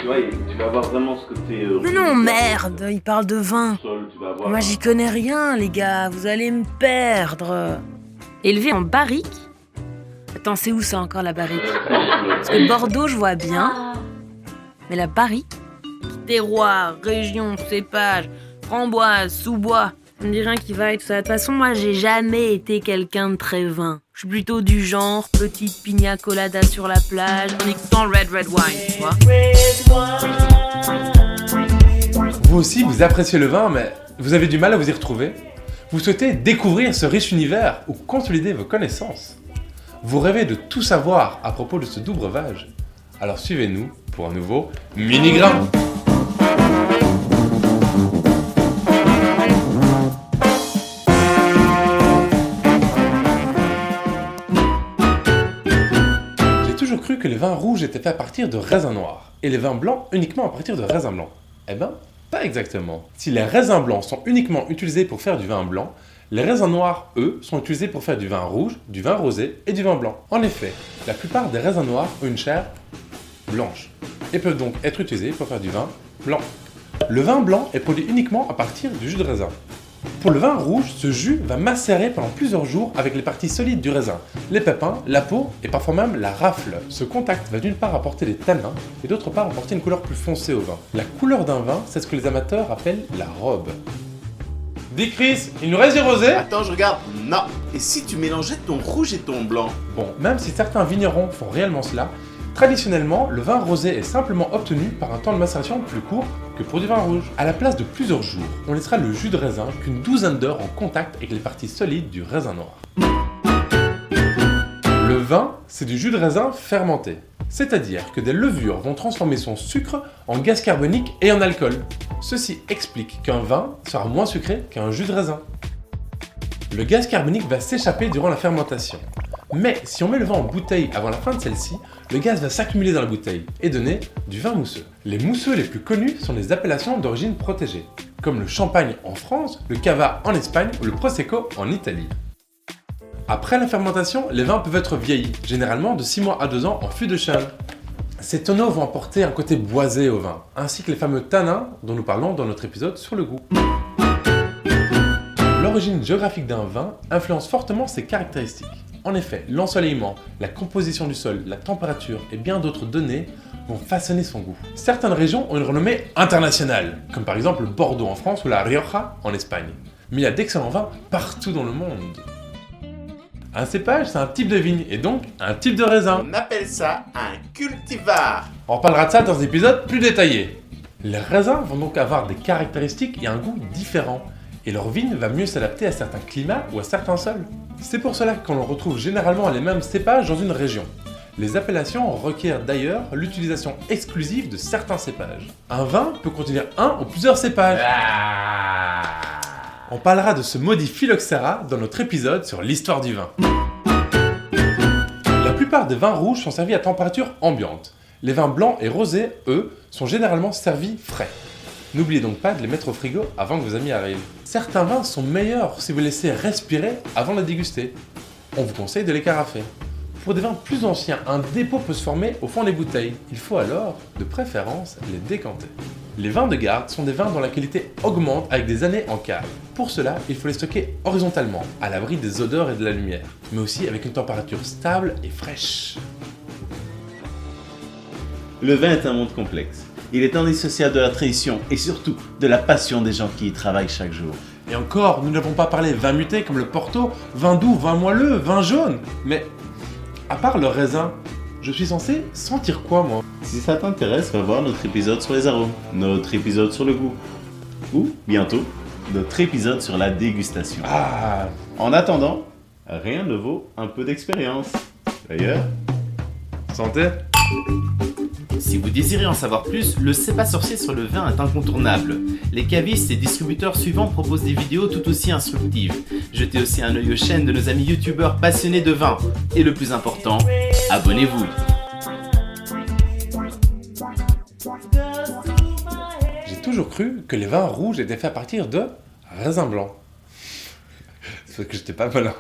vois, tu vas avoir vraiment ce côté... Mais non, merde, il parle de vin. Tu vas avoir... Moi, j'y connais rien, les gars, vous allez me perdre. Élevé en barrique? Attends, c'est où ça encore, la barrique? Parce que Bordeaux, je vois bien. Mais la barrique? Terroir, région, cépage, framboise, sous-bois. Ça me dit rien qui va et tout ça. De toute façon, moi, j'ai jamais été quelqu'un de très vin. Je suis plutôt du genre petite pina colada sur la plage en écoutant Red Wine, tu vois. Vous aussi, vous appréciez le vin, mais vous avez du mal à vous y retrouver? Vous souhaitez découvrir ce riche univers ou consolider vos connaissances? Vous rêvez de tout savoir à propos de ce doux breuvage? Alors suivez-nous pour un nouveau mini-grain. J'ai toujours cru que les vins rouges étaient faits à partir de raisins noirs et les vins blancs uniquement à partir de raisins blancs. Eh ben, pas exactement. Si les raisins blancs sont uniquement utilisés pour faire du vin blanc, les raisins noirs, eux, sont utilisés pour faire du vin rouge, du vin rosé et du vin blanc. En effet, la plupart des raisins noirs ont une chair blanche et peuvent donc être utilisés pour faire du vin blanc. Le vin blanc est produit uniquement à partir du jus de raisin. Pour le vin rouge, ce jus va macérer pendant plusieurs jours avec les parties solides du raisin, les pépins, la peau et parfois même la rafle. Ce contact va d'une part apporter des tanins et d'autre part apporter une couleur plus foncée au vin. La couleur d'un vin, c'est ce que les amateurs appellent la robe. Dis Chris, il nous reste du rosé? Attends, je regarde. Non. Et si tu mélangeais ton rouge et ton blanc? Bon, même si certains vignerons font réellement cela, traditionnellement, le vin rosé est simplement obtenu par un temps de macération plus court que pour du vin rouge. À la place de plusieurs jours, on laissera le jus de raisin qu'une douzaine d'heures en contact avec les parties solides du raisin noir. Le vin, c'est du jus de raisin fermenté. C'est-à-dire que des levures vont transformer son sucre en gaz carbonique et en alcool. Ceci explique qu'un vin sera moins sucré qu'un jus de raisin. Le gaz carbonique va s'échapper durant la fermentation. Mais si on met le vin en bouteille avant la fin de celle-ci, le gaz va s'accumuler dans la bouteille et donner du vin mousseux. Les mousseux les plus connus sont les appellations d'origine protégée, comme le champagne en France, le cava en Espagne ou le prosecco en Italie. Après la fermentation, les vins peuvent être vieillis, généralement de 6 mois à 2 ans en fût de chêne. Ces tonneaux vont apporter un côté boisé au vin, ainsi que les fameux tanins dont nous parlons dans notre épisode sur le goût. L'origine géographique d'un vin influence fortement ses caractéristiques. En effet, l'ensoleillement, la composition du sol, la température et bien d'autres données vont façonner son goût. Certaines régions ont une renommée internationale, comme par exemple Bordeaux en France ou la Rioja en Espagne. Mais il y a d'excellents vins partout dans le monde. Un cépage, c'est un type de vigne et donc un type de raisin. On appelle ça un cultivar. On reparlera de ça dans un épisode plus détaillé. Les raisins vont donc avoir des caractéristiques et un goût différents, et leur vigne va mieux s'adapter à certains climats ou à certains sols. C'est pour cela qu'on retrouve généralement les mêmes cépages dans une région. Les appellations requièrent d'ailleurs l'utilisation exclusive de certains cépages. Un vin peut contenir un ou plusieurs cépages. On parlera de ce maudit phylloxéra dans notre épisode sur l'histoire du vin. La plupart des vins rouges sont servis à température ambiante. Les vins blancs et rosés, eux, sont généralement servis frais. N'oubliez donc pas de les mettre au frigo avant que vos amis arrivent. Certains vins sont meilleurs si vous les laissez respirer avant de les déguster. On vous conseille de les carafer. Pour des vins plus anciens, un dépôt peut se former au fond des bouteilles. Il faut alors, de préférence, les décanter. Les vins de garde sont des vins dont la qualité augmente avec des années en cave. Pour cela, il faut les stocker horizontalement, à l'abri des odeurs et de la lumière, mais aussi avec une température stable et fraîche. Le vin est un monde complexe. Il est indissociable de la tradition et surtout de la passion des gens qui y travaillent chaque jour. Et encore, nous n'avons pas parlé vin muté comme le Porto, vin doux, vin moelleux, vin jaune. Mais, à part le raisin, je suis censé sentir quoi, moi? Si ça t'intéresse, va voir notre épisode sur les arômes, notre épisode sur le goût, ou, bientôt, notre épisode sur la dégustation. Ah. En attendant, rien ne vaut un peu d'expérience. D'ailleurs, Santé. Si vous désirez en savoir plus, le C'est pas sorcier sur le vin est incontournable. Les cavistes et distributeurs suivants proposent des vidéos tout aussi instructives. Jetez aussi un œil aux chaînes de nos amis youtubeurs passionnés de vin. Et le plus important, abonnez-vous. J'ai toujours cru que les vins rouges étaient faits à partir de raisin blanc. C'est parce que j'étais pas malin.